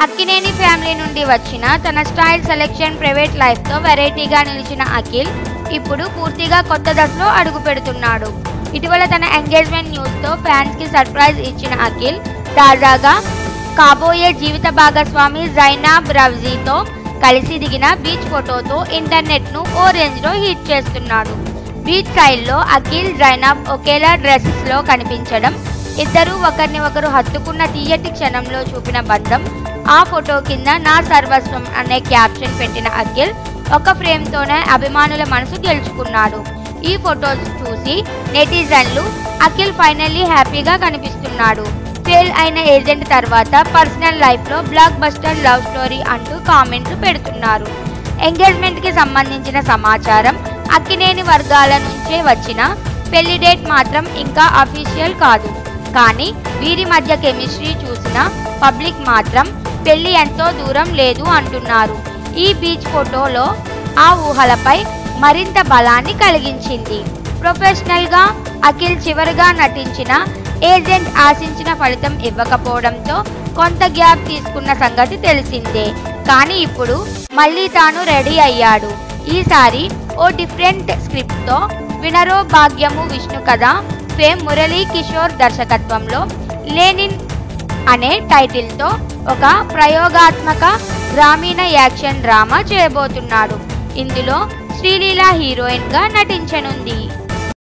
Akkineni family నుండి వచ్చిన తన స్టైల్ సెలెక్షన్ ప్రైవేట్ లైఫ్తో వెరైటీగా నిలిచిన అఖిల్ ఇప్పుడు పూర్తిగా కొత్త దశలో అడుగు పెడుతున్నాడు. ఇటీవల తన ఎంగేజ్మెంట్ న్యూస్తో ఫ్యాన్స్కి సర్ప్రైజ్ ఇచ్చిన అఖిల్ తాజాగా కాబోయే జీవిత భాగస్వామి జైనాబ్ రవ్జీతో కలిసి దిగిన బీచ్ ఫోటోతో ఇంటర్నెట్ను ఓ రేంజ్లో హిట్ చేస్తున్నాడు. బీచ్ స్టైల్లో అఖిల్ జైనాబ్ ఒకేలా డ్రెస్సెస్లో కనిపించడం, ఇద్దరూ ఒకరిని ఒకరు హత్తుకున్న తీయటి క్షణంలో చూపిన బంధం, ఆ ఫోటో కింద నా సర్వస్వం అనే క్యాప్షన్ పెట్టిన అఖిల్ ఒక ఫ్రేమ్తోనే అభిమానుల మనసు గెలుచుకున్నాడు. ఈ ఫోటోస్ చూసి నెటిజన్లు అఖిల్ ఫైనల్లీ హ్యాపీగా కనిపిస్తున్నాడు, ఫెయిల్ అయిన ఏజెంట్ తర్వాత పర్సనల్ లైఫ్లో బ్లాక్ బస్టర్ లవ్ స్టోరీ అంటూ కామెంట్లు పెడుతున్నారు. ఎంగేజ్మెంట్కి సంబంధించిన సమాచారం అక్కినేని వర్గాల నుంచే వచ్చిన పెళ్లి డేట్ మాత్రం ఇంకా అఫీషియల్ కాదు. కానీ వీరి మధ్య కెమిస్ట్రీ చూసిన పబ్లిక్ మాత్రం పెళ్లి ఎంతో దూరం లేదు అంటున్నారు. ఈ బీచ్ ఫోటోలో ఆ ఊహలపై మరింత బలాన్ని కలిగించింది. ప్రొఫెషనల్గా అఖిల్ చివరిగా నటించిన ఏజెంట్ ఆశించిన ఫలితం ఇవ్వకపోవడంతో కొంత గ్యాప్ తీసుకున్న సంగతి తెలిసిందే. కానీ ఇప్పుడు మళ్ళీ తాను రెడీ అయ్యాడు. ఈసారి ఓ డిఫరెంట్ స్క్రిప్ట్తో వినరో భాగ్యము విష్ణు కథ ఫేమ్ మురళీ కిషోర్ దర్శకత్వంలో లెనిన్ అనే టైటిల్తో ఒక ప్రయోగాత్మక గ్రామీణ యాక్షన్ డ్రామా చేయబోతున్నాడు. ఇందులో శ్రీలీల హీరోయిన్గా నటించనుంది.